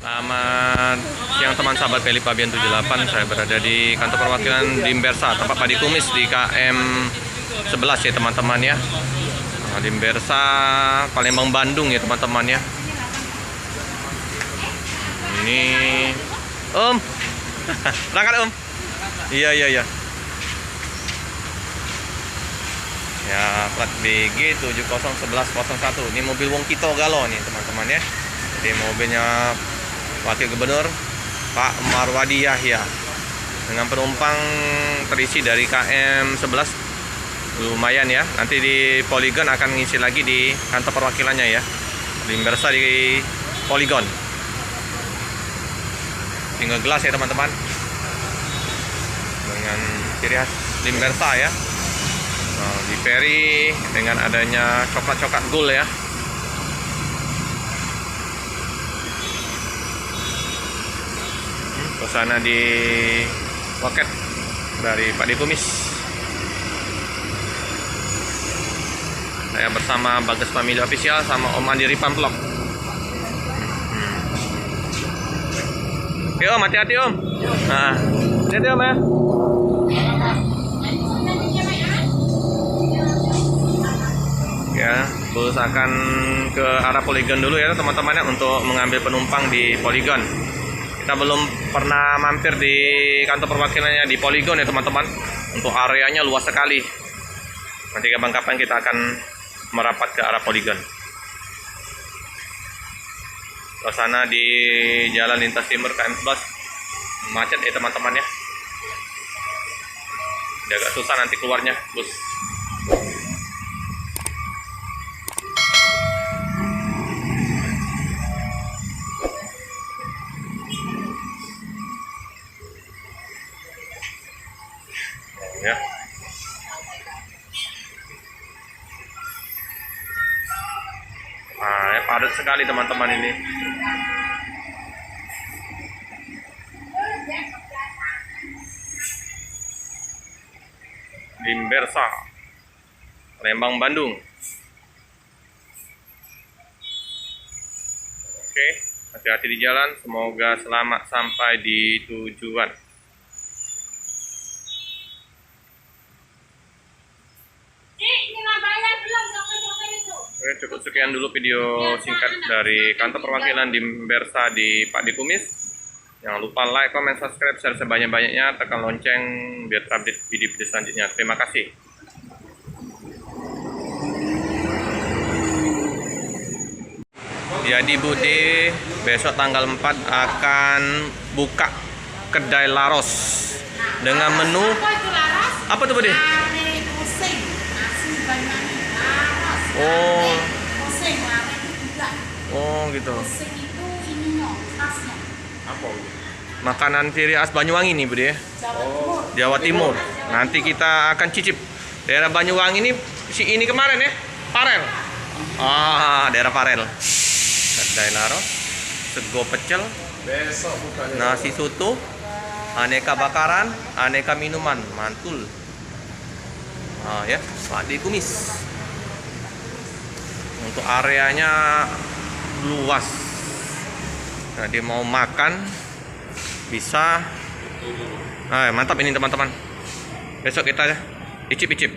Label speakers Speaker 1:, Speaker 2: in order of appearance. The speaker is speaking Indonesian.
Speaker 1: Selamat siang teman sahabat Peli Pabian 78. Saya berada di kantor perwakilan Dimbersa, tempat Padi Kumis di KM 11 ya teman-teman ya. Dimbersa Palembang Bandung ya teman-teman ya. Ini Om. Berangkat Om. Iya. Ya, plat BG 701101. Ini mobil Wong Kito Galo nih teman-teman ya. Jadi mobilnya Wakil Gubernur Pak Marwadi Yahya dengan penumpang terisi dari KM 11. Lumayan ya. Nanti di Poligon akan ngisi lagi di kantor perwakilannya ya. Dimbersa di Poligon. Tinggal gelas ya teman-teman. Dengan ciri khas Dimbersa ya. Nah, di Ferry dengan adanya coklat-coklat gold ya. Suasana di loket dari Pak Dikumis. Saya bersama Bagas Family Official sama Om Andi Ripan Vlog. Oke Om, hati-hati Om. Nah, hati-hati Om ya. Ya, terus akan ke arah Poligon dulu ya teman-teman ya, untuk mengambil penumpang di Poligon. Kita belum pernah mampir di kantor perwakilannya di Poligon ya teman-teman. Untuk areanya luas sekali. Nanti kapan-kapan kita akan merapat ke arah Poligon. Suasana di Jalan Lintas Timur KM 11 macet ya teman-teman ya. Agak susah nanti keluarnya bus. Ya. Nah, padat sekali teman-teman ini. Dimbersa, Palembang Bandung. Oke, hati-hati di jalan. Semoga selamat sampai di tujuan. Oke, cukup sekian dulu video singkat dari kantor perwakilan Dimbersa di Pak Dikumis. Jangan lupa like, comment, subscribe, share sebanyak-banyaknya, tekan lonceng biar terupdate video-video selanjutnya. Terima kasih. Jadi Bude besok tanggal 4 akan buka kedai Laros dengan menu apa tuh Bude? Oh gitu. Makanan ciri khas Banyuwangi nih Bude ya. Jawa Timur. Nanti kita akan cicip. Daerah Banyuwangi ini ini kemarin ya, Parel. Daerah Parel. Kedai Laros, sego pecel, nasi soto, aneka bakaran, aneka minuman, mantul. Ya, Pak Dikumis. Untuk areanya luas. Nah, dia mau makan bisa. Mantap ini teman-teman. Besok kita icip-icip.